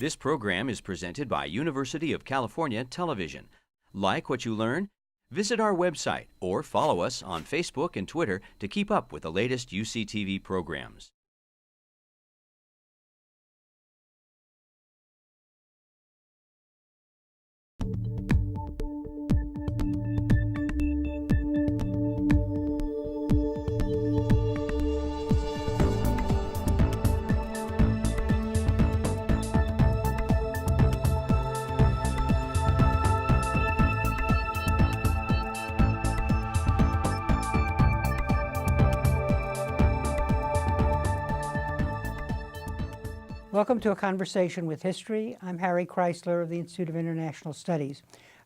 This program is presented by University of California Television. Like what you learn? Visit our website or follow us on Facebook and Twitter to keep up with the latest UCTV programs. Welcome to A Conversation with History. I'm Harry Chrysler of the Institute of International Studies.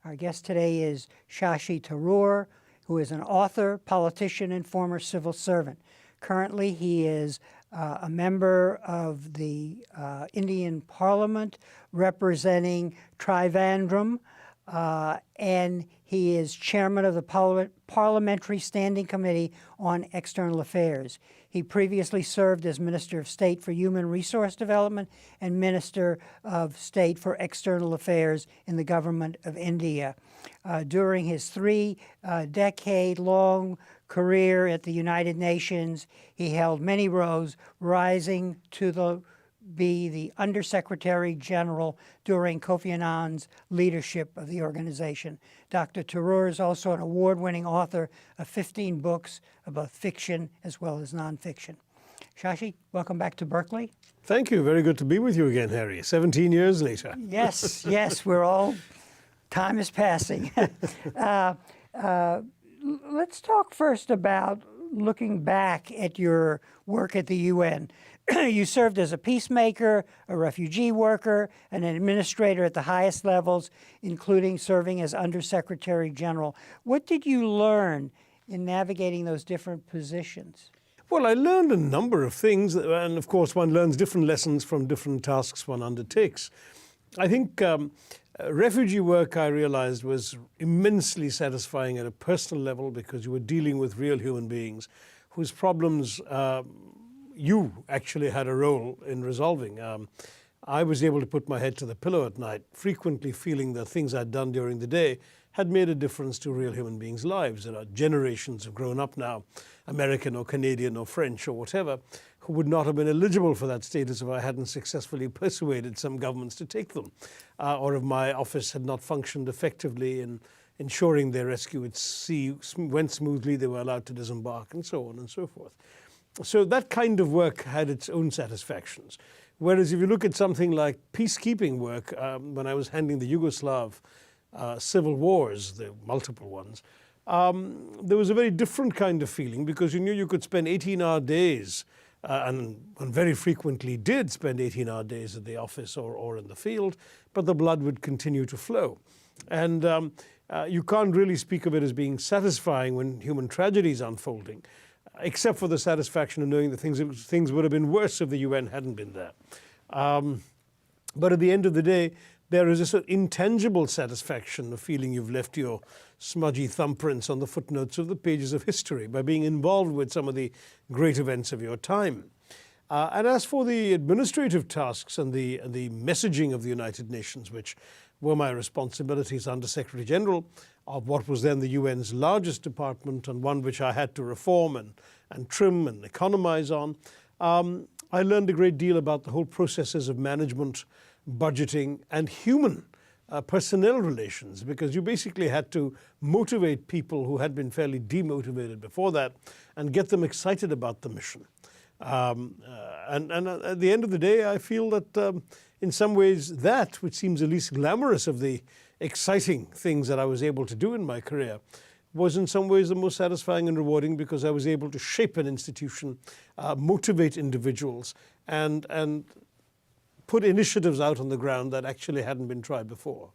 Our guest today is Shashi Tharoor, who is an author, politician, and former civil servant. Currently, he is a member of the Indian Parliament representing Trivandrum, and he is chairman of the Parliamentary Standing Committee on External Affairs. He previously served as Minister of State for Human Resource Development and Minister of State for External Affairs in the Government of India. During his three-decade-long career at the United Nations, he held many roles, rising to be the Undersecretary General during Kofi Annan's leadership of the organization. Dr. Tharoor is also an award-winning author of 15 books about fiction as well as nonfiction. Shashi, welcome back to Berkeley. Thank you. Very good to be with you again, Harry. 17 years later. Yes, yes, time is passing. Let's talk first about looking back at your work at the UN. You served as a peacemaker, a refugee worker, and an administrator at the highest levels, including serving as Undersecretary General. What did you learn in navigating those different positions? Well, I learned a number of things, and of course one learns different lessons from different tasks one undertakes. I think refugee work, I realized, was immensely satisfying at a personal level because you were dealing with real human beings whose problems you actually had a role in resolving. I was able to put my head to the pillow at night, frequently feeling that things I'd done during the day had made a difference to real human beings' lives. There are generations have grown up now, American or Canadian or French or whatever, who would not have been eligible for that status if I hadn't successfully persuaded some governments to take them, or if my office had not functioned effectively in ensuring their rescue at sea went smoothly, they were allowed to disembark, and so on and so forth. So that kind of work had its own satisfactions. Whereas if you look at something like peacekeeping work, when I was handling the Yugoslav civil wars, the multiple ones, there was a very different kind of feeling because you knew you could spend 18-hour days, and very frequently did spend 18-hour days at the office or in the field, but the blood would continue to flow. And you can't really speak of it as being satisfying when human tragedy is unfolding, except for the satisfaction of knowing that things would have been worse if the UN hadn't been there. But at the end of the day, there is a sort of intangible satisfaction of feeling you've left your smudgy thumbprints on the footnotes of the pages of history by being involved with some of the great events of your time. And as for the administrative tasks and the messaging of the United Nations, which were my responsibilities under Secretary General of what was then the UN's largest department and one which I had to reform and trim and economize on, I learned a great deal about the whole processes of management, budgeting, and human personnel relations, because you basically had to motivate people who had been fairly demotivated before that and get them excited about the mission. And at the end of the day, I feel that in some ways that, which seems the least glamorous of the exciting things that I was able to do in my career, was in some ways the most satisfying and rewarding because I was able to shape an institution, motivate individuals, and put initiatives out on the ground that actually hadn't been tried before.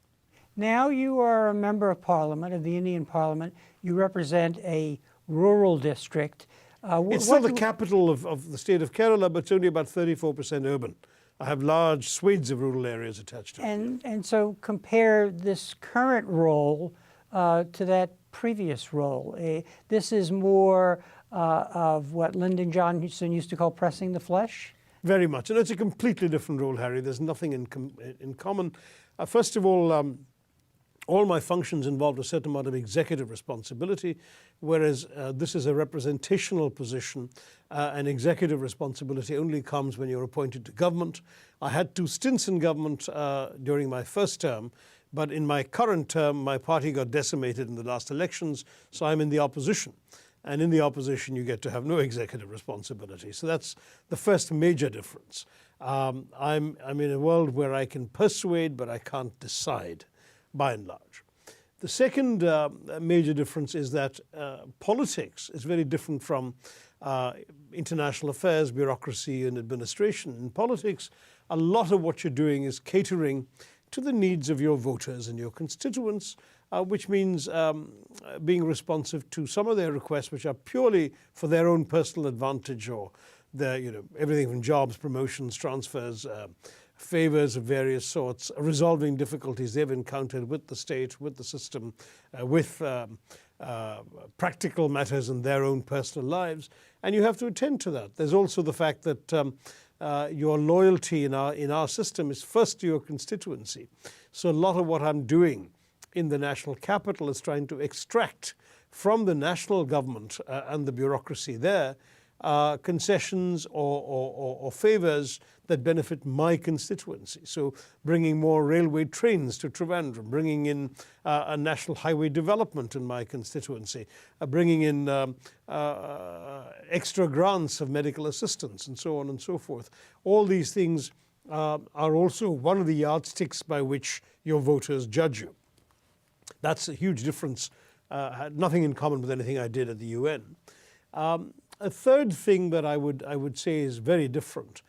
Now you are a member of Parliament, of the Indian Parliament. You represent a rural district. It's still the capital of the state of Kerala, but it's only about 34% urban. I have large swathes of rural areas attached to it. And so compare this current role to that previous role. This is more of what Lyndon Johnson used to call pressing the flesh? Very much. And it's a completely different role, Harry. There's nothing in common. First of all my functions involved a certain amount of executive responsibility, whereas this is a representational position. And executive responsibility only comes when you're appointed to government. I had 2 stints in government during my first term, but in my current term, my party got decimated in the last elections, so I'm in the opposition. And in the opposition, you get to have no executive responsibility. So that's the first major difference. I'm in a world where I can persuade, but I can't decide, by and large. The second major difference is that politics is very different from international affairs, bureaucracy, and administration. In politics, a lot of what you're doing is catering to the needs of your voters and your constituents, which means being responsive to some of their requests, which are purely for their own personal advantage, or their, everything from jobs, promotions, transfers, favors of various sorts, resolving difficulties they've encountered with the state, with the system, with practical matters in their own personal lives, and you have to attend to that. There's also the fact that your loyalty in our system is first to your constituency. So a lot of what I'm doing in the national capital is trying to extract from the national government and the bureaucracy there concessions or favors that benefit my constituency. So bringing more railway trains to Trivandrum, bringing in a national highway development in my constituency, bringing in extra grants of medical assistance, and so on and so forth. All these things are also one of the yardsticks by which your voters judge you. That's a huge difference, had nothing in common with anything I did at the UN. A third thing that I would say is very different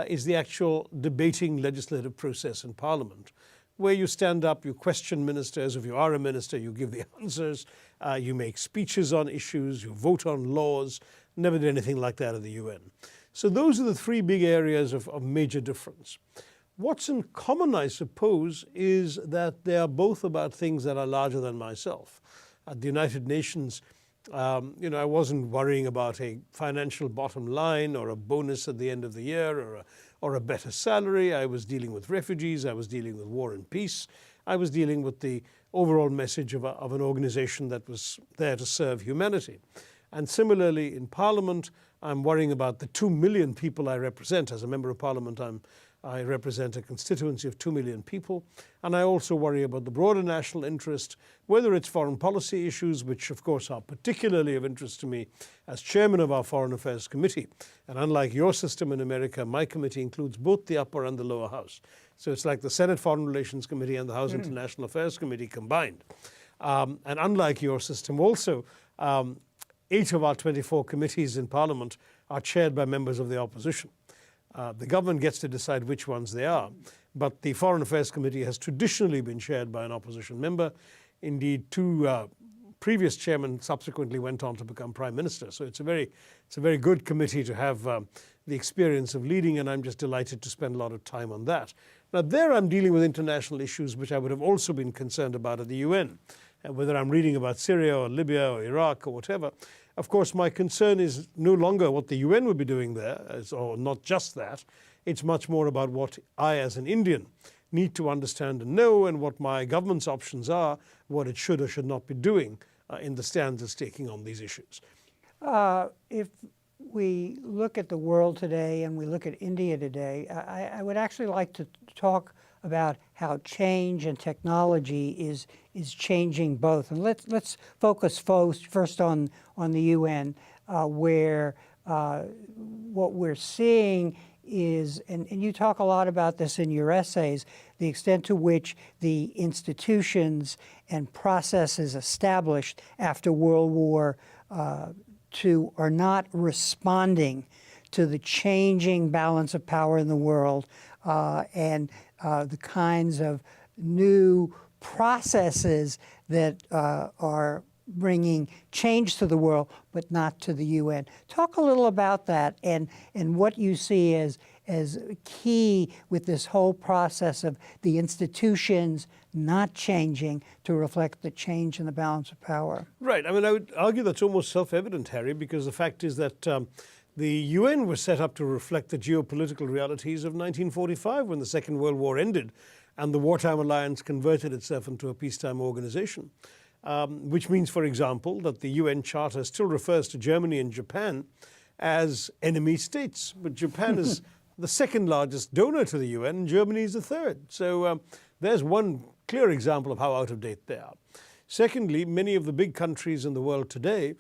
is the actual debating legislative process in Parliament, where you stand up, you question ministers. If you are a minister, you give the answers, you make speeches on issues, you vote on laws. Never did anything like that at the UN. So those are the 3 big areas of major difference. What's in common, I suppose, is that they are both about things that are larger than myself. At the United Nations, I wasn't worrying about a financial bottom line or a bonus at the end of the year or a better salary. I was dealing with refugees. I was dealing with war and peace. I was dealing with the overall message of an organization that was there to serve humanity. And similarly, in Parliament, I'm worrying about the 2 million people I represent. As a member of Parliament, I represent a constituency of 2 million people, and I also worry about the broader national interest, whether it's foreign policy issues, which of course are particularly of interest to me as chairman of our Foreign Affairs Committee. And unlike your system in America, my committee includes both the upper and the lower house. So it's like the Senate Foreign Relations Committee and the House International Affairs Committee combined. And unlike your system also, 8 of our 24 committees in Parliament are chaired by members of the opposition. The government gets to decide which ones they are, but the Foreign Affairs Committee has traditionally been chaired by an opposition member. Indeed, 2 previous chairmen subsequently went on to become prime minister. So it's a very good committee to have the experience of leading, and I'm just delighted to spend a lot of time on that. Now there I'm dealing with international issues which I would have also been concerned about at the UN, whether I'm reading about Syria or Libya or Iraq or whatever. Of course, my concern is no longer what the UN would be doing there, or not just that. It's much more about what I, as an Indian, need to understand and know, and what my government's options are, what it should or should not be doing in the stands it's taking on these issues. If we look at the world today and we look at India today, I would actually like to talk about how change and technology is changing both. And let's focus first on the UN, where what we're seeing is, and you talk a lot about this in your essays, the extent to which the institutions and processes established after World War II are not responding to the changing balance of power in the world, and the kinds of new processes that are bringing change to the world, but not to the UN. Talk a little about that and what you see as key with this whole process of the institutions not changing to reflect the change in the balance of power. Right. I mean, I would argue that's almost self-evident, Harry, because the fact is that The UN was set up to reflect the geopolitical realities of 1945 when the Second World War ended and the wartime alliance converted itself into a peacetime organization. Which means, for example, that the UN Charter still refers to Germany and Japan as enemy states. But Japan is the second largest donor to the UN and Germany is the third. So there's one clear example of how out of date they are. Secondly, many of the big countries in the world today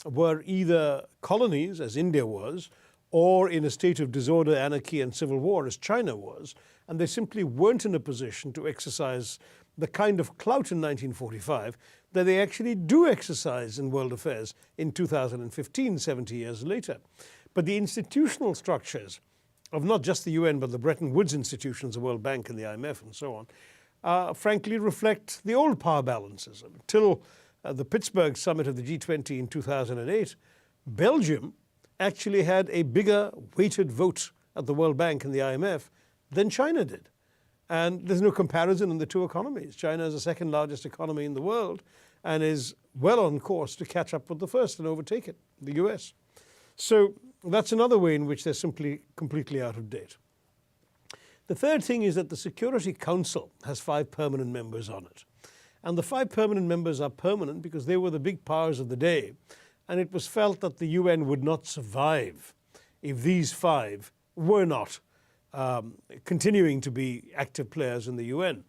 were either colonies, as India was, or in a state of disorder, anarchy and civil war, as China was, and they simply weren't in a position to exercise the kind of clout in 1945 that they actually do exercise in world affairs in 2015, 70 years later. But the institutional structures of not just the UN, but the Bretton Woods institutions, the World Bank and the IMF and so on, frankly reflect the old power balances. Until the Pittsburgh summit of the G20 in 2008, Belgium actually had a bigger weighted vote at the World Bank and the IMF than China did. And there's no comparison in the two economies. China is the second largest economy in the world and is well on course to catch up with the first and overtake it, the US. So that's another way in which they're simply completely out of date. The third thing is that the Security Council has 5 permanent members on it. And the 5 permanent members are permanent because they were the big powers of the day. And it was felt that the UN would not survive if these 5 were not continuing to be active players in the UN.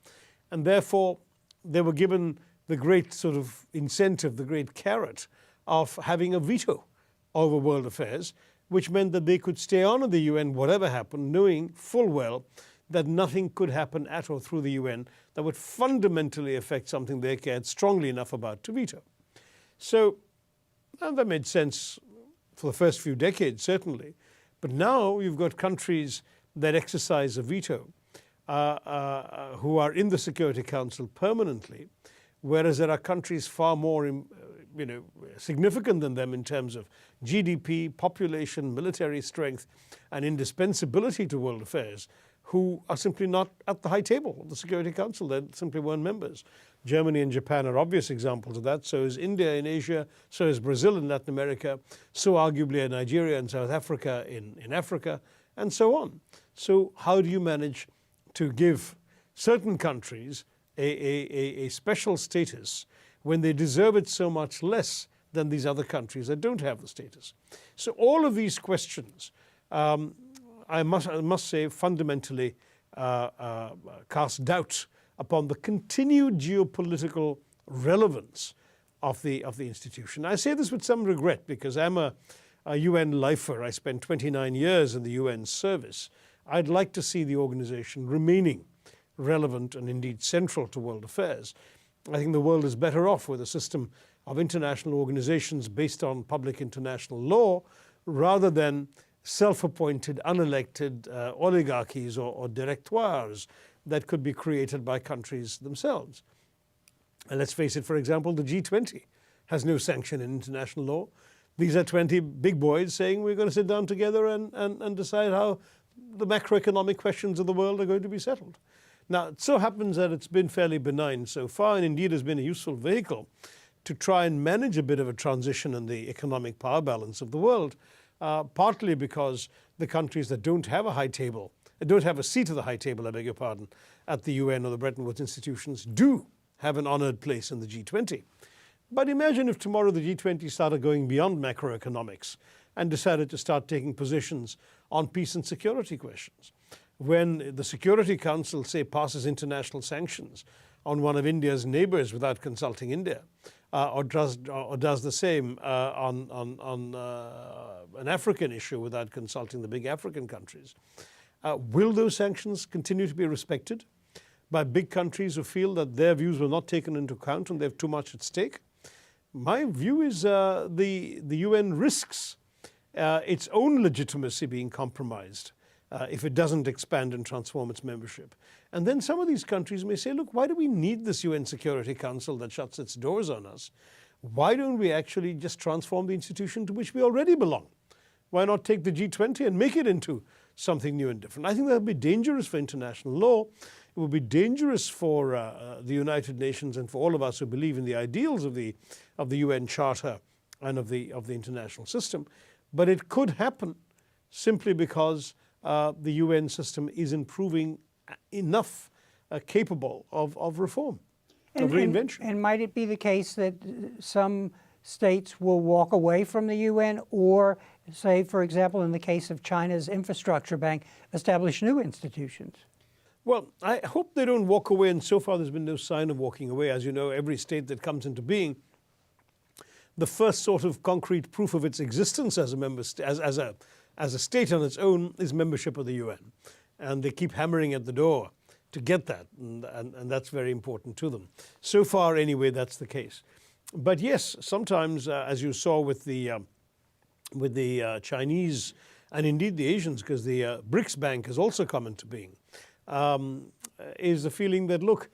And therefore, they were given the great sort of incentive, the great carrot of having a veto over world affairs, which meant that they could stay on in the UN whatever happened, knowing full well that nothing could happen at or through the UN that would fundamentally affect something they cared strongly enough about to veto. So that made sense for the first few decades, certainly. But now you've got countries that exercise a veto who are in the Security Council permanently, whereas there are countries far more significant than them in terms of GDP, population, military strength, and indispensability to world affairs, who are simply not at the high table of the Security Council. They simply weren't members. Germany and Japan are obvious examples of that. So is India in Asia, so is Brazil in Latin America, so arguably are Nigeria and South Africa in Africa, and so on. So how do you manage to give certain countries a special status when they deserve it so much less than these other countries that don't have the status? So all of these questions, I must say, fundamentally cast doubt upon the continued geopolitical relevance of the institution. I say this with some regret because I'm a UN lifer. I spent 29 years in the UN service. I'd like to see the organization remaining relevant and indeed central to world affairs. I think the world is better off with a system of international organizations based on public international law rather than self-appointed, unelected oligarchies or directoires that could be created by countries themselves. And let's face it, for example, the G20 has no sanction in international law. These are 20 big boys saying we're going to sit down together and decide how the macroeconomic questions of the world are going to be settled. Now, it so happens that it's been fairly benign so far and indeed has been a useful vehicle to try and manage a bit of a transition in the economic power balance of the world, partly because the countries that don't have a high table, don't have a seat at the high table, I beg your pardon, at the UN or the Bretton Woods institutions do have an honored place in the G20. But imagine if tomorrow the G20 started going beyond macroeconomics and decided to start taking positions on peace and security questions. When the Security Council, say, passes international sanctions on one of India's neighbors without consulting India, or does the same on an African issue without consulting the big African countries, will those sanctions continue to be respected by big countries who feel that their views were not taken into account and they have too much at stake? My view is the UN risks its own legitimacy being compromised if it doesn't expand and transform its membership. And then some of these countries may say, look, why do we need this UN Security Council that shuts its doors on us? Why don't we actually just transform the institution to which we already belong? Why not take the G20 and make it into something new and different? I think that would be dangerous for international law. It would be dangerous for the United Nations and for all of us who believe in the ideals of the UN Charter and of the international system. But it could happen simply because the UN system isn't proving enough capable of reform, of reinvention. And might it be the case that some states will walk away from the UN, or say, for example, in the case of China's infrastructure bank, establish new institutions? Well, I hope they don't walk away, and so far there's been no sign of walking away. As you know, every state that comes into being, the first sort of concrete proof of its existence as a member as a state on its own is membership of the UN, and they keep hammering at the door to get that, and that's very important to them. So far, anyway, that's the case. But yes, sometimes, as you saw with the Chinese and indeed the Asians, because the BRICS Bank has also come into being, is the feeling that, look,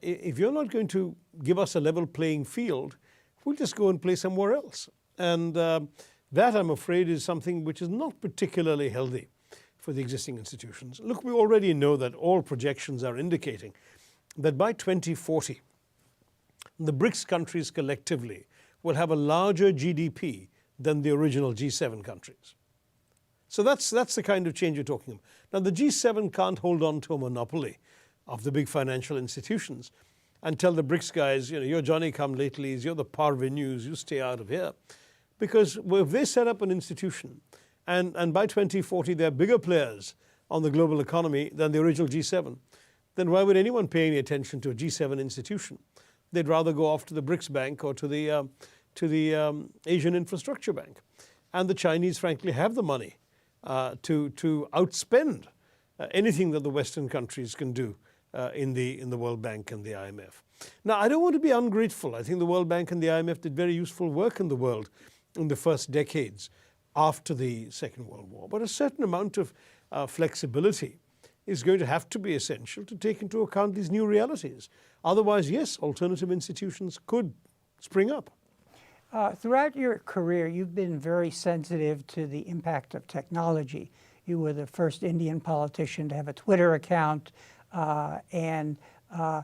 if you're not going to give us a level playing field, we'll just go and play somewhere else. And that, I'm afraid, is something which is not particularly healthy for the existing institutions. Look, we already know that all projections are indicating that by 2040, the BRICS countries collectively will have a larger GDP than the original G7 countries. So that's the kind of change you're talking about. Now, the G7 can't hold on to a monopoly of the big financial institutions and tell the BRICS guys, you know, you're Johnny-come-latelys, you're the parvenus, you stay out of here. Because if they set up an institution and by 2040 they're bigger players on the global economy than the original G7, then why would anyone pay any attention to a G7 institution? They'd rather go off to the BRICS Bank or to the Asian Infrastructure Bank. And the Chinese, frankly, have the money to outspend anything that the Western countries can do in the World Bank and the IMF. Now, I don't want to be ungrateful. I think the World Bank and the IMF did very useful work in the world in the first decades after the Second World War. But a certain amount of flexibility is going to have to be essential to take into account these new realities. Otherwise, yes, alternative institutions could spring up. Throughout your career, you've been very sensitive to the impact of technology. You were the first Indian politician to have a Twitter account. And I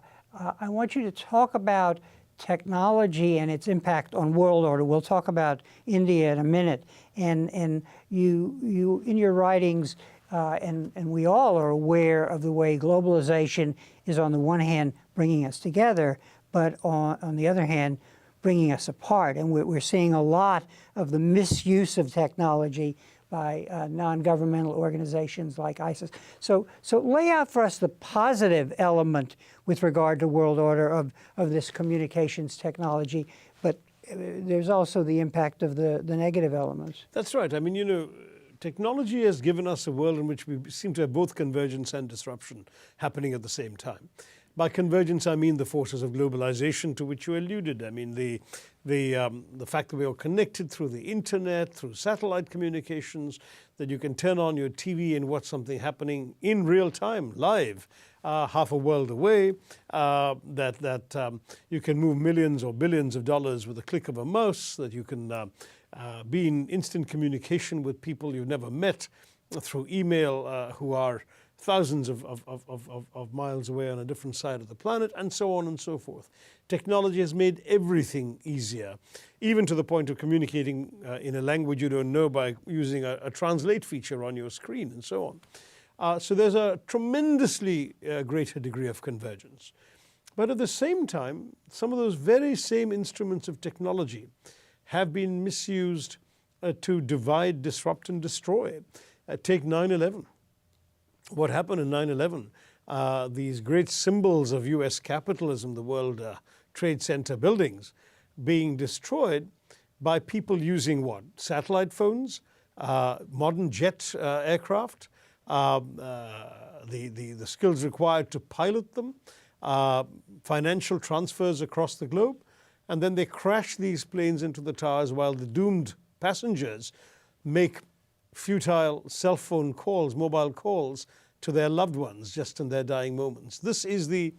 want you to talk about technology and its impact on world order. We'll talk about India in a minute. And you in your writings, and we all are aware of the way globalization is on the one hand bringing us together, but on the other hand, bringing us apart. And we're seeing a lot of the misuse of technology by non-governmental organizations like ISIS. So lay out for us the positive element with regard to world order of this communications technology, but there's also the impact of the negative elements. That's right. I mean, you know, technology has given us a world in which we seem to have both convergence and disruption happening at the same time. By convergence, I mean the forces of globalization to which you alluded. I mean the fact that we are connected through the internet, through satellite communications, that you can turn on your TV and watch something happening in real time, live, half a world away, that you can move millions or billions of dollars with a click of a mouse, that you can be in instant communication with people you've never met through email who are thousands of miles away on a different side of the planet, and so on and so forth. Technology has made everything easier, even to the point of communicating in a language you don't know by using a translate feature on your screen and so on. So there's a tremendously greater degree of convergence. But at the same time, some of those very same instruments of technology have been misused to divide, disrupt, and destroy. Take 9/11. What happened in 9/11, these great symbols of US capitalism, the World Trade Center buildings, being destroyed by people using what? Satellite phones, modern jet aircraft, the skills required to pilot them, financial transfers across the globe, and then they crash these planes into the towers while the doomed passengers make futile cell phone calls, mobile calls to their loved ones just in their dying moments. This is the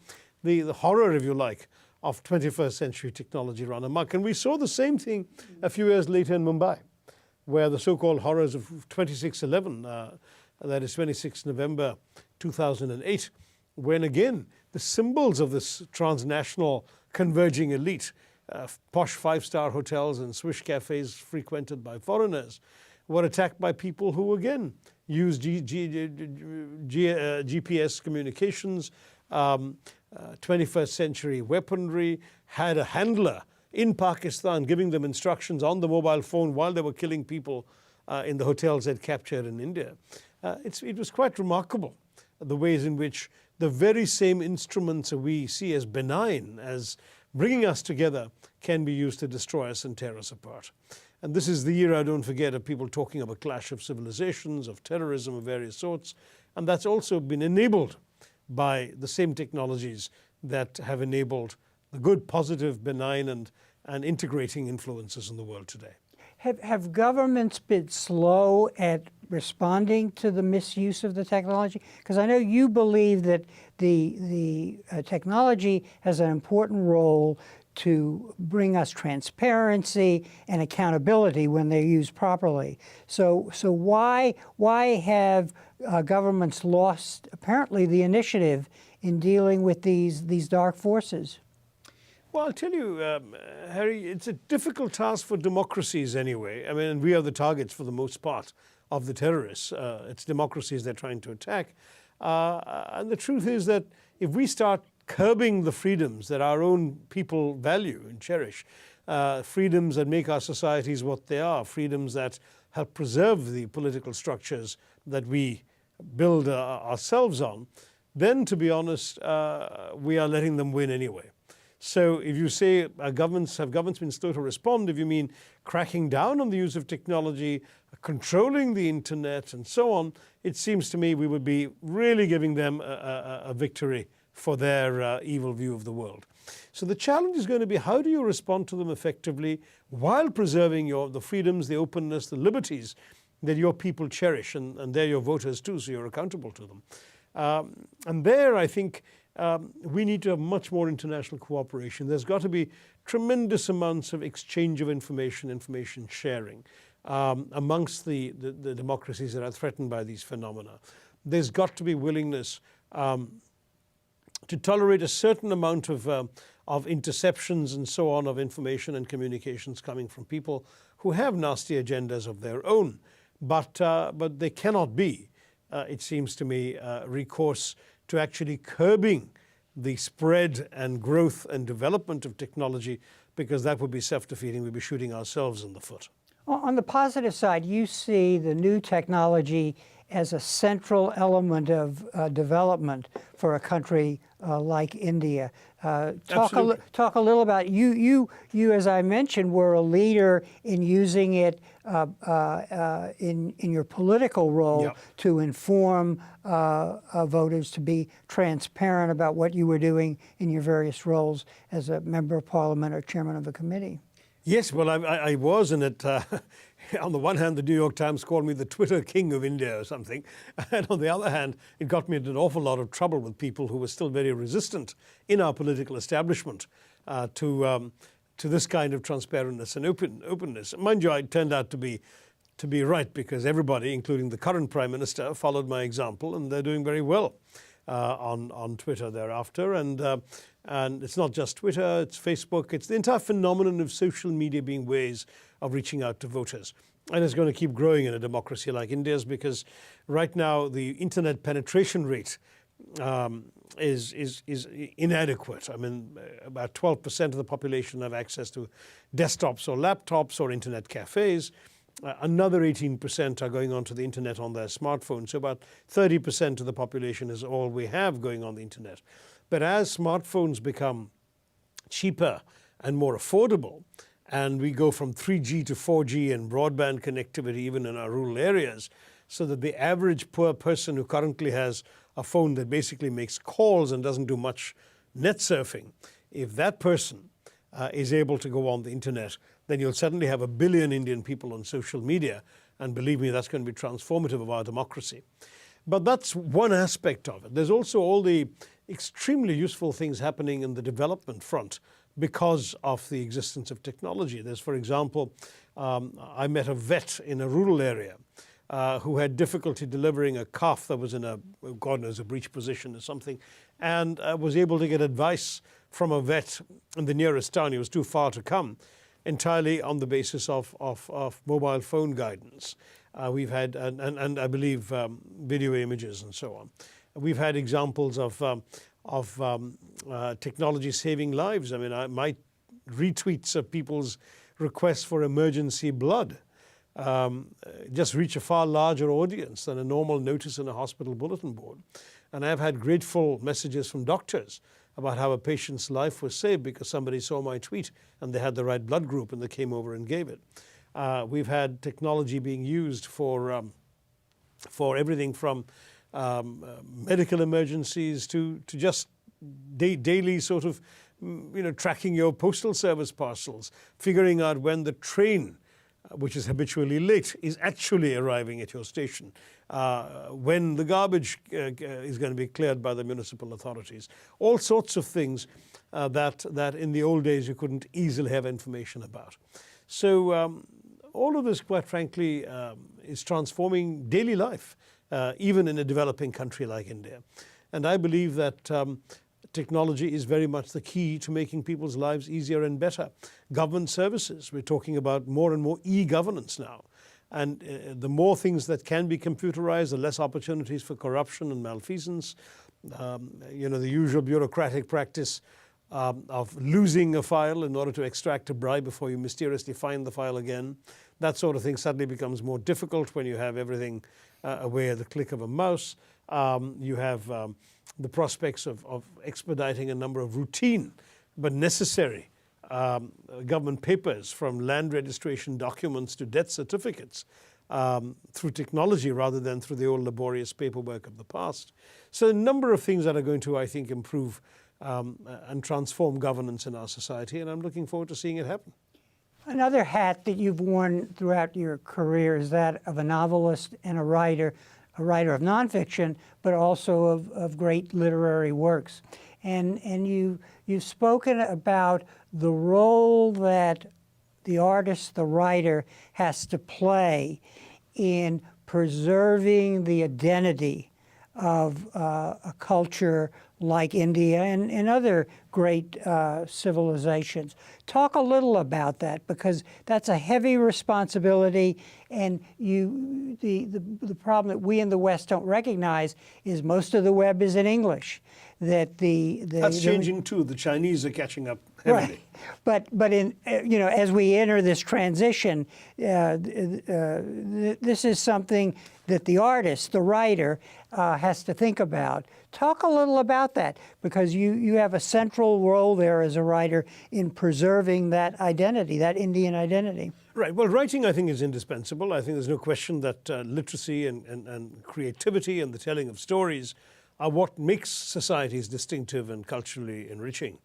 horror, if you like, of 21st century technology run amok. And we saw the same thing a few years later in Mumbai, where the so-called horrors of 26/11, that is 26 November 2008, when again the symbols of this transnational converging elite, posh five-star hotels and swish cafes frequented by foreigners, were attacked by people who, again, used GPS communications, 21st century weaponry, had a handler in Pakistan giving them instructions on the mobile phone while they were killing people in the hotels they'd captured in India. It was quite remarkable, the ways in which the very same instruments that we see as benign, as bringing us together, can be used to destroy us and tear us apart. And this is the era, don't forget, of people talking of a clash of civilizations, of terrorism of various sorts. And that's also been enabled by the same technologies that have enabled the good, positive, benign, and integrating influences in the world today. Have governments been slow at responding to the misuse of the technology? Because I know you believe that the technology has an important role to bring us transparency and accountability when they're used properly. So why have governments lost, apparently, the initiative in dealing with these dark forces? Well, I'll tell you, Harry, it's a difficult task for democracies anyway. I mean, we are the targets for the most part of the terrorists. It's democracies they're trying to attack. And the truth is that if we start curbing the freedoms that our own people value and cherish, freedoms that make our societies what they are, freedoms that help preserve the political structures that we build ourselves on, then, to be honest, we are letting them win anyway. So if you say have governments been slow to respond, if you mean cracking down on the use of technology, controlling the internet and so on, it seems to me we would be really giving them a victory for their evil view of the world. So the challenge is going to be, how do you respond to them effectively while preserving the freedoms, the openness, the liberties that your people cherish, and they're your voters too, so you're accountable to them. And there, I think, we need to have much more international cooperation. There's got to be tremendous amounts of exchange of information sharing amongst the democracies that are threatened by these phenomena. There's got to be willingness to tolerate a certain amount of interceptions and so on of information and communications coming from people who have nasty agendas of their own. But they cannot be, it seems to me, recourse to actually curbing the spread and growth and development of technology, because that would be self-defeating. We'd be shooting ourselves in the foot. On the positive side, you see the new technology as a central element of development for a country like India. Talk a little about you, as I mentioned, were a leader in using it in your political role to inform voters, to be transparent about what you were doing in your various roles as a member of parliament or chairman of a committee. Yes, well, I was in it. On the one hand, the New York Times called me the Twitter king of India or something. And on the other hand, it got me into an awful lot of trouble with people who were still very resistant in our political establishment to this kind of transparentness and openness. Mind you, I turned out to be right, because everybody, including the current Prime Minister, followed my example, and they're doing very well on Twitter thereafter. And it's not just Twitter, it's Facebook, it's the entire phenomenon of social media being ways of reaching out to voters. And it's going to keep growing in a democracy like India's, because right now the internet penetration rate is inadequate. I mean, about 12% of the population have access to desktops or laptops or internet cafes. Another 18% are going onto the internet on their smartphones. So about 30% of the population is all we have going on the internet. But as smartphones become cheaper and more affordable, and we go from 3G to 4G and broadband connectivity even in our rural areas, so that the average poor person who currently has a phone that basically makes calls and doesn't do much net surfing, if that person is able to go on the internet, then you'll suddenly have 1 billion Indian people on social media. And believe me, that's going to be transformative of our democracy. But that's one aspect of it. There's also all the extremely useful things happening in the development front because of the existence of technology. There's, for example, I met a vet in a rural area who had difficulty delivering a calf that was in a, God knows, a breech position or something, and was able to get advice from a vet in the nearest town. He was too far to come, entirely on the basis of mobile phone guidance. We've had, and I believe video images and so on. We've had examples of technology saving lives. I mean, my retweets of people's requests for emergency blood just reach a far larger audience than a normal notice in a hospital bulletin board. And I've had grateful messages from doctors about how a patient's life was saved because somebody saw my tweet and they had the right blood group and they came over and gave it. We've had technology being used for everything from medical emergencies to just daily sort of, tracking your postal service parcels, figuring out when the train, which is habitually late, is actually arriving at your station, when the garbage is going to be cleared by the municipal authorities. All sorts of things that in the old days you couldn't easily have information about. So all of this, quite frankly, is transforming daily life, even in a developing country like India. And I believe that technology is very much the key to making people's lives easier and better. Government services, we're talking about more and more e-governance now. And the more things that can be computerized, the less opportunities for corruption and malfeasance. The usual bureaucratic practice of losing a file in order to extract a bribe before you mysteriously find the file again. That sort of thing suddenly becomes more difficult when you have everything away at the click of a mouse. You have the prospects of expediting a number of routine but necessary government papers, from land registration documents to death certificates, through technology rather than through the old laborious paperwork of the past. So a number of things that are going to, I think, improve and transform governance in our society, and I'm looking forward to seeing it happen. Another hat that you've worn throughout your career is that of a novelist and a writer of nonfiction, but also of great literary works. And you've spoken about the role that the artist, the writer, has to play in preserving the identity of a culture like India and other great civilizations. Talk a little about that, because that's a heavy responsibility, and the problem that we in the West don't recognize is most of the web is in English. That's changing too. The Chinese are catching up heavily. Right. But in as we enter this transition, this is something that the artist, the writer, has to think about. Talk a little about that, because you have a central role there as a writer in preserving that identity, that Indian identity. Right. Well, writing, I think, is indispensable. I think there's no question that literacy and creativity and the telling of stories are what makes societies distinctive and culturally enriching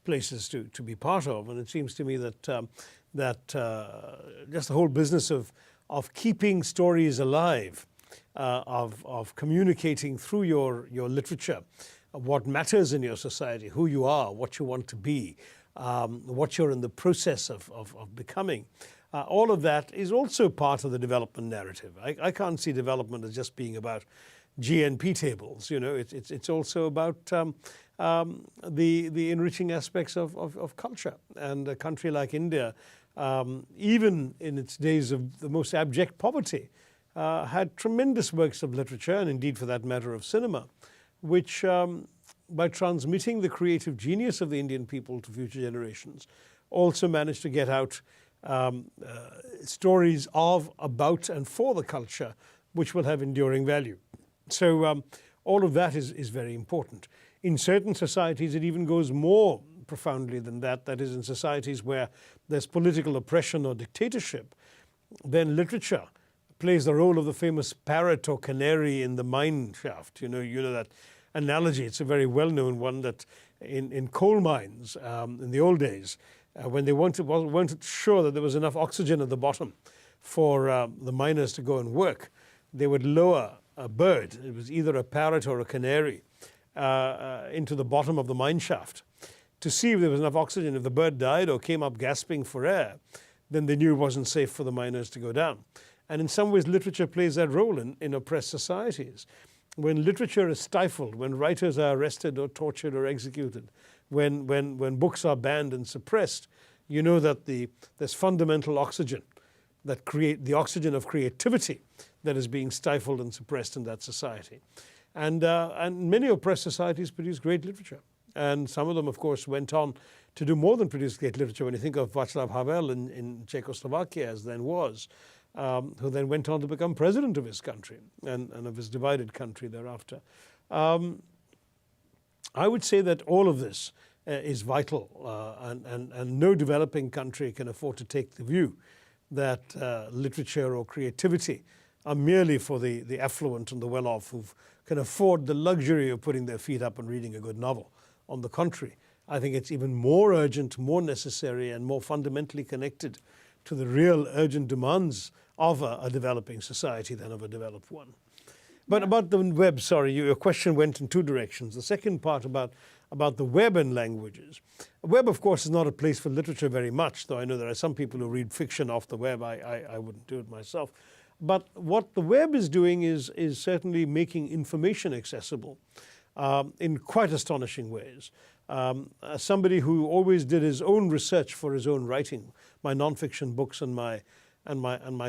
places to be part of. And it seems to me that just the whole business of keeping stories alive, of communicating through your literature what matters in your society, who you are, what you want to be, what you're in the process of becoming. All of that is also part of the development narrative. I can't see development as just being about GNP tables. It's also about the enriching aspects of culture. And a country like India, even in its days of the most abject poverty, had tremendous works of literature, and indeed for that matter of cinema, which by transmitting the creative genius of the Indian people to future generations, also managed to get out stories of, about, and for the culture, which will have enduring value. So all of that is very important. In certain societies, it even goes more profoundly than that. That is, in societies where there's political oppression or dictatorship, then literature plays the role of the famous parrot or canary in the mine shaft. You know that analogy. It's a very well-known one, that in coal mines in the old days, when they weren't sure that there was enough oxygen at the bottom for the miners to go and work, they would lower a bird, it was either a parrot or a canary, into the bottom of the mine shaft to see if there was enough oxygen. If the bird died or came up gasping for air, then they knew it wasn't safe for the miners to go down. And in some ways, literature plays that role in oppressed societies. When literature is stifled, when writers are arrested or tortured or executed, when books are banned and suppressed, you know that there's fundamental oxygen that create the oxygen of creativity that is being stifled and suppressed in that society. And many oppressed societies produce great literature. And some of them, of course, went on to do more than produce great literature. When you think of Václav Havel in Czechoslovakia, as then was, who then went on to become president of his country and of his divided country thereafter. I would say that all of this is vital, and no developing country can afford to take the view that literature or creativity are merely for the affluent and the well-off who can afford the luxury of putting their feet up and reading a good novel. On the contrary, I think it's even more urgent, more necessary, and more fundamentally connected to the real urgent demands of a developing society than of a developed one. But about the web, sorry, your question went in two directions. The second part about the web and languages. Web, of course, is not a place for literature very much, though I know there are some people who read fiction off the web. I wouldn't do it myself. But what the web is doing is certainly making information accessible in quite astonishing ways. As somebody who always did his own research for his own writing, my nonfiction books and my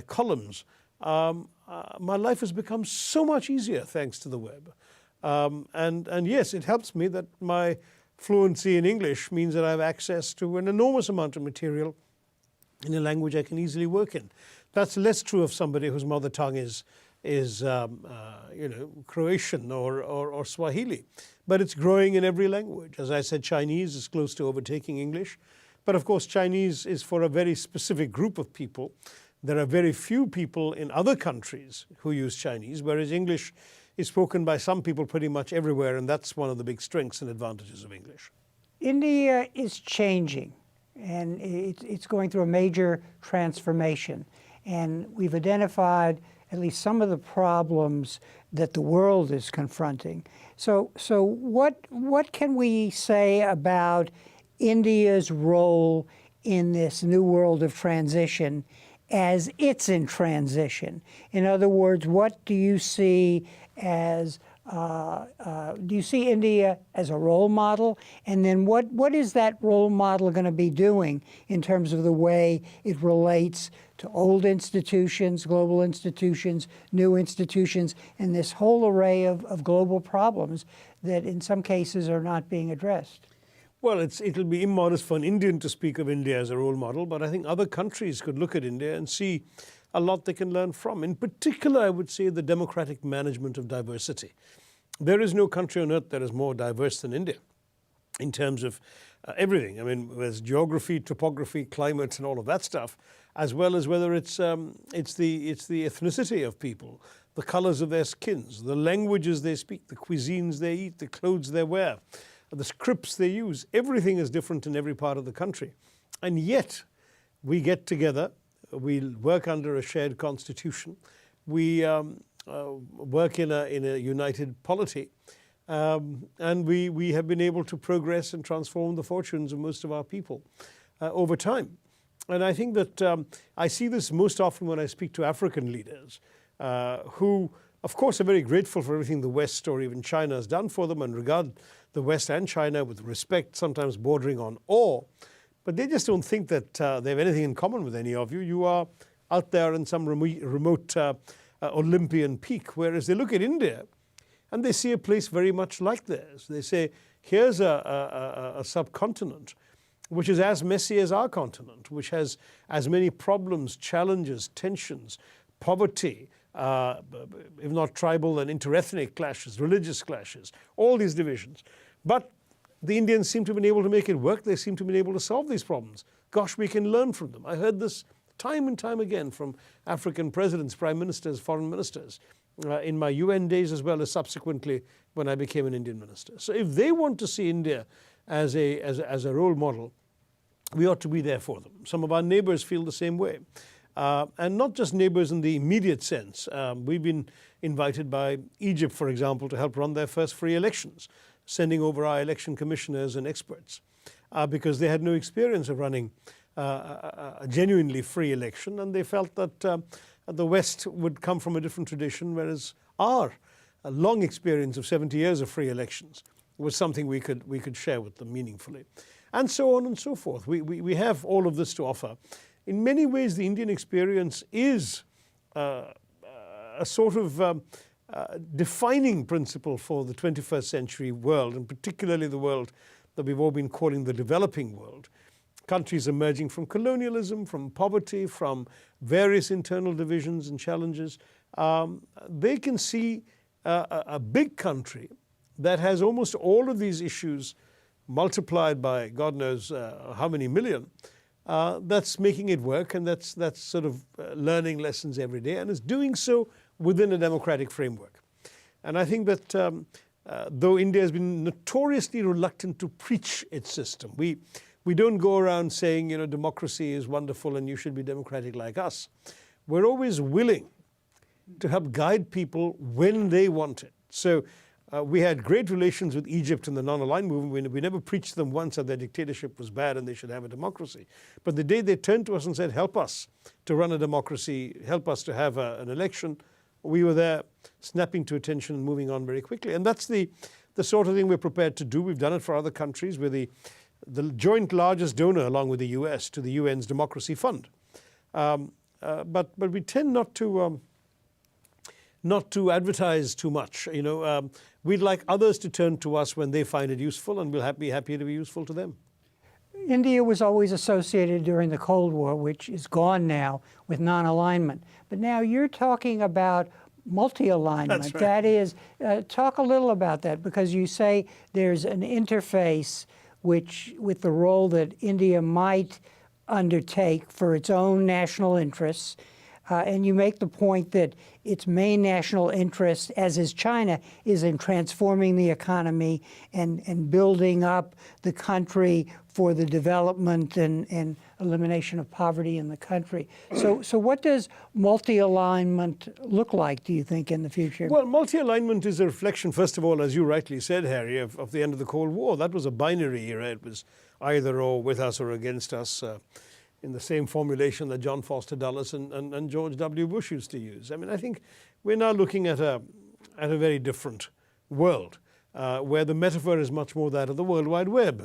columns, my life has become so much easier thanks to the web. And yes, it helps me that my fluency in English means that I have access to an enormous amount of material in a language I can easily work in. That's less true of somebody whose mother tongue is Croatian or Swahili. But it's growing in every language. As I said, Chinese is close to overtaking English. But of course, Chinese is for a very specific group of people. There are very few people in other countries who use Chinese, whereas English is spoken by some people pretty much everywhere, and that's one of the big strengths and advantages of English. India is changing, and it's going through a major transformation. And we've identified at least some of the problems that the world is confronting. So what can we say about India's role in this new world of transition as it's in transition? In other words, what do you see as do you see India as a role model? And then what is that role model going to be doing in terms of the way it relates to old institutions, global institutions, new institutions, and this whole array of global problems that in some cases are not being addressed? Well, it'll be immodest for an Indian to speak of India as a role model, but I think other countries could look at India and see a lot they can learn from. In particular, I would say the democratic management of diversity. There is no country on earth that is more diverse than India in terms of everything. I mean, there's geography, topography, climate, and all of that stuff, as well as whether it's the ethnicity of people, the colors of their skins, the languages they speak, the cuisines they eat, the clothes they wear, the scripts they use. Everything is different in every part of the country. And yet, we get together, we work under a shared constitution, we work in a united polity, and we have been able to progress and transform the fortunes of most of our people over time. And I think that I see this most often when I speak to African leaders who, of course, are very grateful for everything the West or even China has done for them and regard the West and China with respect, sometimes bordering on awe. But they just don't think that they have anything in common with any of you. You are out there in some remote Olympian peak, whereas they look at India and they see a place very much like theirs. They say, here's a subcontinent which is as messy as our continent, which has as many problems, challenges, tensions, poverty, if not tribal and interethnic clashes, religious clashes, all these divisions. But the Indians seem to have been able to make it work. They seem to have been able to solve these problems. Gosh, we can learn from them. I heard this time and time again from African presidents, prime ministers, foreign ministers, in my UN days as well as subsequently when I became an Indian minister. So if they want to see India as a role model, we ought to be there for them. Some of our neighbors feel the same way. And not just neighbors in the immediate sense. We've been invited by Egypt, for example, to help run their first free elections, sending over our election commissioners and experts because they had no experience of running a genuinely free election, and they felt that the West would come from a different tradition, whereas our long experience of 70 years of free elections was something we could share with them meaningfully. And so on and so forth. We have all of this to offer. in many ways the Indian experience is a sort of defining principle for the 21st century world, and particularly the world that we've all been calling the developing world. Countries emerging from colonialism, from poverty, from various internal divisions and challenges, they can see a big country that has almost all of these issues multiplied by God knows how many million, that's making it work, and that's sort of learning lessons every day, and is doing so within a democratic framework. And I think that though India has been notoriously reluctant to preach its system, we don't go around saying, you know, democracy is wonderful and you should be democratic like us. We're always willing to help guide people when they want it. So we had great relations with Egypt in the non-aligned movement. We never preached them once that their dictatorship was bad and they should have a democracy. But the day they turned to us and said, help us to run a democracy, help us to have an election, we were there snapping to attention and moving on very quickly. And that's the sort of thing we're prepared to do. We've done it for other countries. We're the joint largest donor, along with the US, to the UN's Democracy Fund. But we tend not to advertise too much. You know, we'd like others to turn to us when they find it useful, and we'll be happy to be useful to them. India was always associated during the Cold War, which is gone now, with non-alignment. But now you're talking about multi-alignment. That's right. That is, talk a little about that, because you say there's an interface with the role that India might undertake for its own national interests. And you make the point that its main national interest, as is China, is in transforming the economy and building up the country for the development and elimination of poverty in the country. So what does multi-alignment look like, do you think, in the future? Well, multi-alignment is a reflection, first of all, as you rightly said, Harry, of the end of the Cold War. That was a binary era. It was either or, with us or against us, in the same formulation that John Foster Dulles and George W. Bush used to use. I mean, I think we're now looking at a very different world, where the metaphor is much more that of the World Wide Web,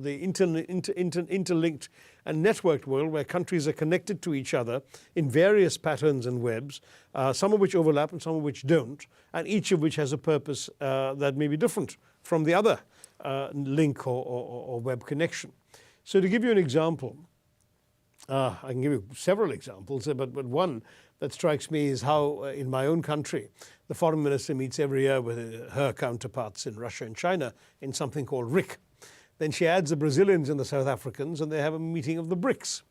the interlinked and networked world where countries are connected to each other in various patterns and webs, some of which overlap and some of which don't, and each of which has a purpose that may be different from the other link or web connection. So to give you an example, I can give you several examples, but one that strikes me is how in my own country, the foreign minister meets every year with her counterparts in Russia and China in something called RIC. Then she adds the Brazilians and the South Africans, and they have a meeting of the BRICS.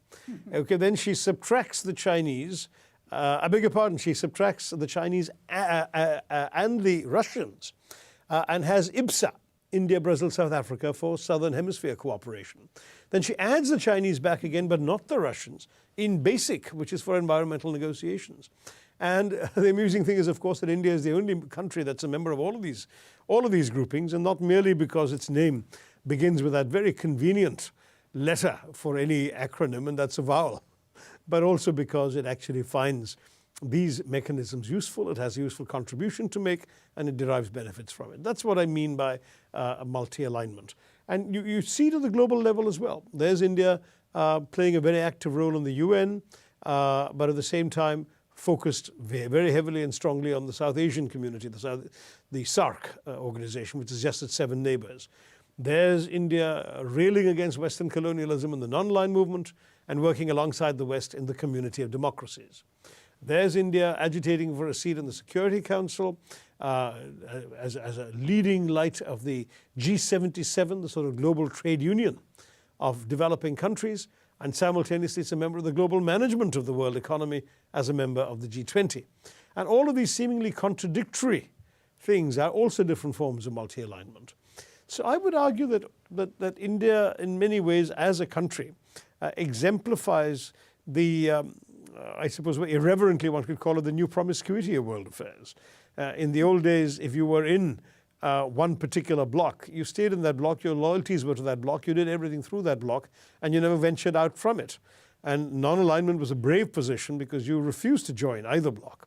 Okay, then she subtracts the Chinese, I beg your pardon, she subtracts the Chinese and the Russians, and has IBSA, India, Brazil, South Africa, for Southern Hemisphere cooperation. Then she adds the Chinese back again, but not the Russians, in BASIC, which is for environmental negotiations. And the amusing thing is, of course, that India is the only country that's a member of all of these groupings, and not merely because its name begins with that very convenient letter for any acronym, and that's a vowel, but also because it actually finds these mechanisms useful, it has a useful contribution to make, and it derives benefits from it. That's what I mean by a multi-alignment. And you see it at the global level as well. There's India playing a very active role in the UN, but at the same time focused very heavily and strongly on the South Asian community, the SARC organization, which is just its 7 neighbors. There's India railing against Western colonialism in the non-aligned movement and working alongside the West in the community of democracies. There's India agitating for a seat in the Security Council as a leading light of the G77, the sort of global trade union of developing countries, and simultaneously it's a member of the global management of the world economy as a member of the G20. And all of these seemingly contradictory things are also different forms of multi-alignment. So I would argue that India, in many ways, as a country, exemplifies the I suppose irreverently one could call it the new promiscuity of world affairs. In the old days, if you were in one particular bloc, you stayed in that bloc, your loyalties were to that bloc, you did everything through that bloc, and you never ventured out from it. And non-alignment was a brave position because you refused to join either bloc.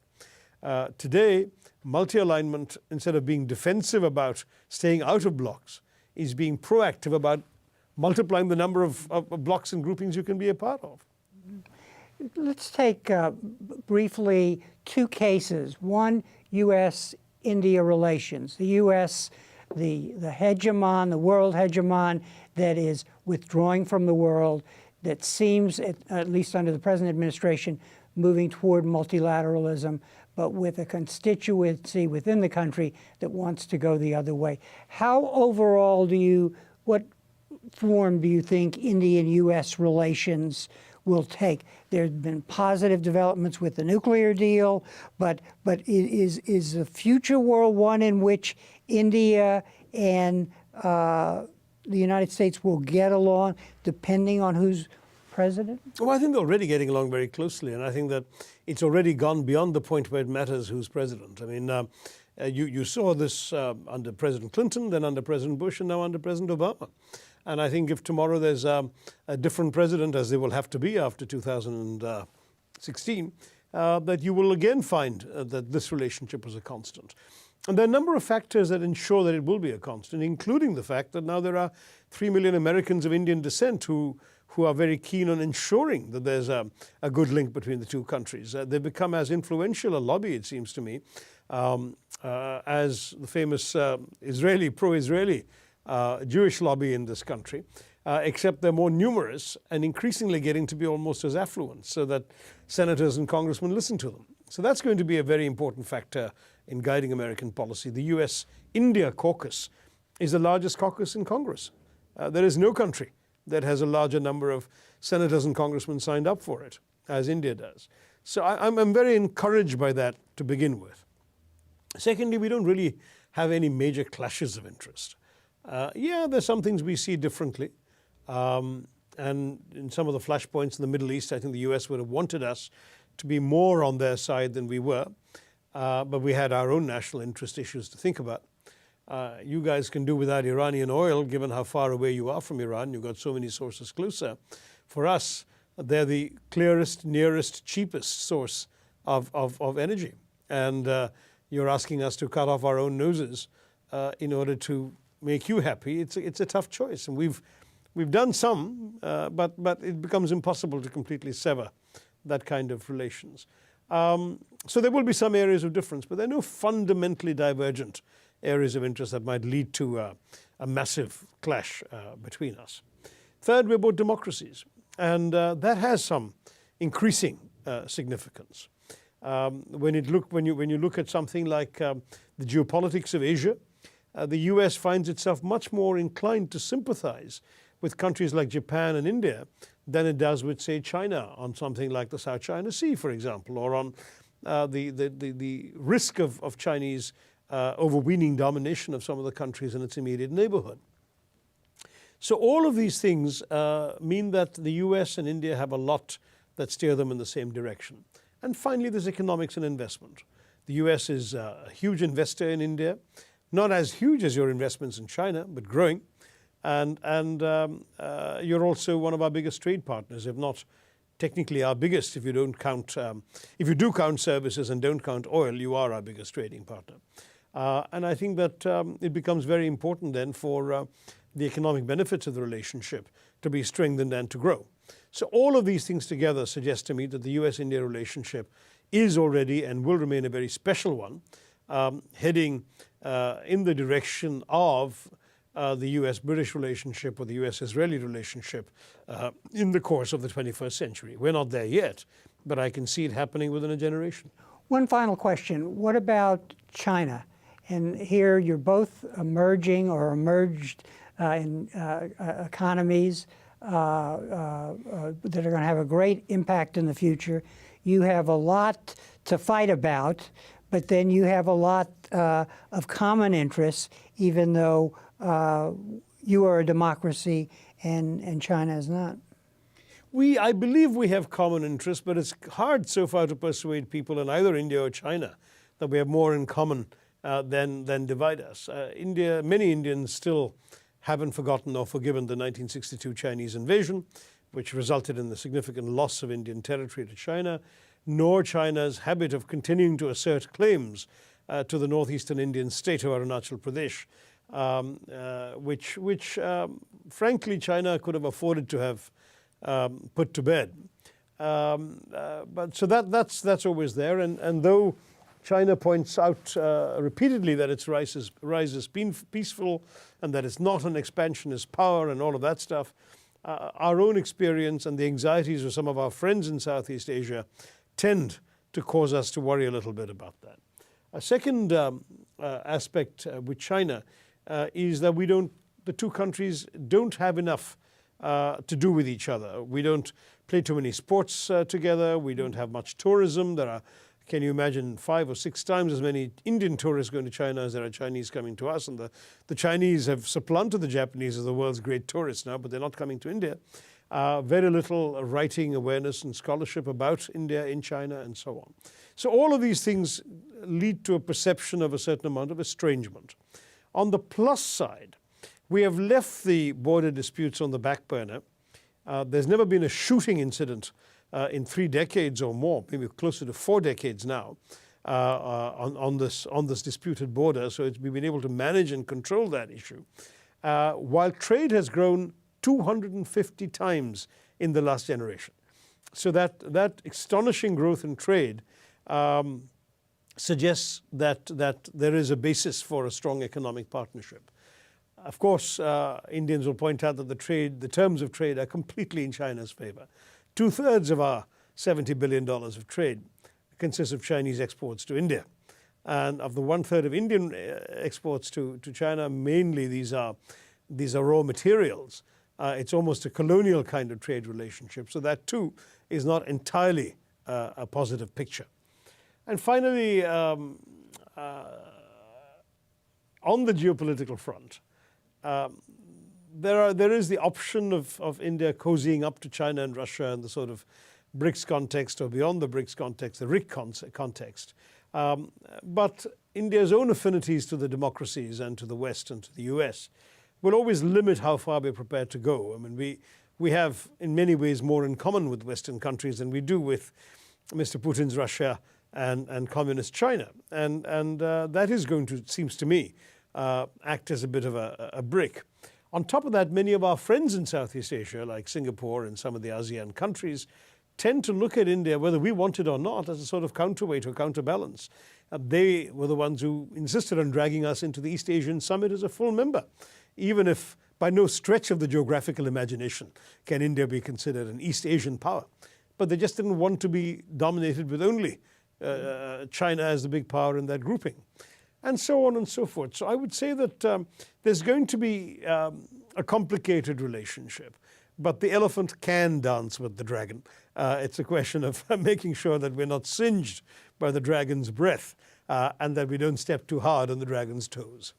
Today, multi-alignment, instead of being defensive about staying out of blocs, is being proactive about multiplying the number of blocs and groupings you can be a part of. Let's take briefly two cases. One, U.S.-India relations. The U.S., the hegemon, the world hegemon that is withdrawing from the world, that seems, at least under the present administration, moving toward multilateralism, but with a constituency within the country that wants to go the other way. How overall what form do you think Indian-U.S. relations will take? There's been positive developments with the nuclear deal, but is the future world one in which India and the United States will get along depending on who's president? Well, I think they're already getting along very closely, and I think that it's already gone beyond the point where it matters who's president. I mean, you saw this under President Clinton, then under President Bush, and now under President Obama. And I think if tomorrow there's a different president, as there will have to be after 2016, that you will again find that this relationship is a constant. And there are a number of factors that ensure that it will be a constant, including the fact that now there are 3 million Americans of Indian descent who are very keen on ensuring that there's a good link between the two countries. They've become as influential a lobby, it seems to me, as the famous pro-Israeli Jewish lobby in this country, except they're more numerous and increasingly getting to be almost as affluent, so that senators and congressmen listen to them. So that's going to be a very important factor in guiding American policy. The U.S.-India caucus is the largest caucus in Congress. There is no country that has a larger number of senators and congressmen signed up for it, as India does. So I'm very encouraged by that to begin with. Secondly, we don't really have any major clashes of interest. Yeah, there's some things we see differently. And in some of the flashpoints in the Middle East, I think the U.S. would have wanted us to be more on their side than we were. But we had our own national interest issues to think about. You guys can do without Iranian oil, given how far away you are from Iran. You've got so many sources closer. For us, they're the clearest, nearest, cheapest source of energy. And you're asking us to cut off our own noses in order to make you happy. It's a tough choice. And we've done some, but it becomes impossible to completely sever that kind of relations. So there will be some areas of difference, but there are no fundamentally divergent areas of interest that might lead to a massive clash between us. Third, we're both democracies, and that has some increasing significance. When you look at something like the geopolitics of Asia, the U.S. finds itself much more inclined to sympathize with countries like Japan and India than it does with, say, China on something like the South China Sea, for example, or on the risk of Chinese overweening domination of some of the countries in its immediate neighborhood. So all of these things mean that the US and India have a lot that steer them in the same direction. And finally, there's economics and investment. The US is a huge investor in India, not as huge as your investments in China, but growing. And you're also one of our biggest trade partners, if not technically our biggest. If you don't count, if you do count services and don't count oil, you are our biggest trading partner. And I think that it becomes very important then for the economic benefits of the relationship to be strengthened and to grow. So all of these things together suggest to me that the US-India relationship is already and will remain a very special one, heading in the direction of the US-British relationship or the US-Israeli relationship in the course of the 21st century. We're not there yet, but I can see it happening within a generation. One final question. What about China? And here you're both emerging or emerged in economies that are going to have a great impact in the future. You have a lot to fight about, but then you have a lot of common interests, even though you are a democracy and China is not. I believe we have common interests, but it's hard so far to persuade people in either India or China that we have more in common than divide us. Many Indians still haven't forgotten or forgiven the 1962 Chinese invasion, which resulted in the significant loss of Indian territory to China, nor China's habit of continuing to assert claims to the northeastern Indian state of Arunachal Pradesh, which frankly China could have afforded to have put to bed. But so that's always there. And though China points out repeatedly that its rise has been peaceful and that it's not an expansionist power and all of that stuff, our own experience and the anxieties of some of our friends in Southeast Asia tend to cause us to worry a little bit about that. A second aspect with China is that the two countries don't have enough to do with each other. We don't play too many sports together. We don't have much tourism. There are, can you imagine, 5 or 6 times as many Indian tourists going to China as there are Chinese coming to us. And the Chinese have supplanted the Japanese as the world's great tourists now, but they're not coming to India. Very little writing, awareness and scholarship about India in China and so on. So all of these things lead to a perception of a certain amount of estrangement. On the plus side, we have left the border disputes on the back burner. There's never been a shooting incident in 3 decades or more, maybe closer to 4 decades now, on this disputed border. So we've been able to manage and control that issue. While trade has grown 250 times in the last generation. So that astonishing growth in trade suggests that there is a basis for a strong economic partnership. Of course, Indians will point out that the terms of trade are completely in China's favor. 2/3 of our $70 billion of trade consists of Chinese exports to India. And of the 1/3 of Indian exports to China, mainly these are raw materials. It's almost a colonial kind of trade relationship. So that too is not entirely a positive picture. And finally, on the geopolitical front, there is the option of India cozying up to China and Russia in the sort of BRICS context or beyond the BRICS context, the RIC context. But India's own affinities to the democracies and to the West and to the US will always limit how far we're prepared to go. I mean, we have in many ways more in common with Western countries than we do with Mr. Putin's Russia and communist China. And that is going to, seems to me, act as a bit of a brick. On top of that, many of our friends in Southeast Asia, like Singapore and some of the ASEAN countries, tend to look at India, whether we want it or not, as a sort of counterweight or counterbalance. They were the ones who insisted on dragging us into the East Asian Summit as a full member, even if by no stretch of the geographical imagination can India be considered an East Asian power. But they just didn't want to be dominated with only China as the big power in that grouping, and so on and so forth. So I would say that there's going to be a complicated relationship, but the elephant can dance with the dragon. It's a question of making sure that we're not singed by the dragon's breath and that we don't step too hard on the dragon's toes.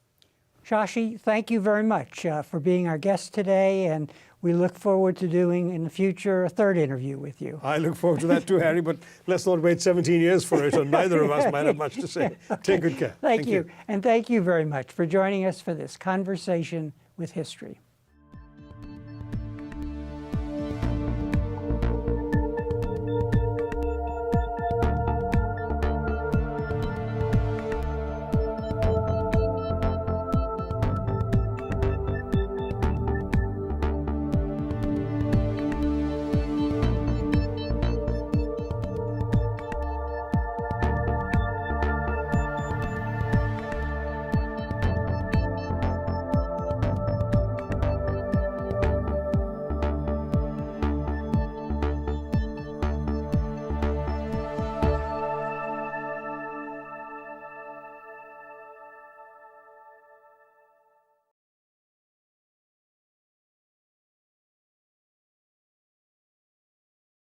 Shashi, thank you very much for being our guest today, and we look forward to doing in the future a third interview with you. I look forward to that too, Harry, but let's not wait 17 years for it, and neither of us might have much to say. Take good care. Thank you. And thank you very much for joining us for this conversation with history.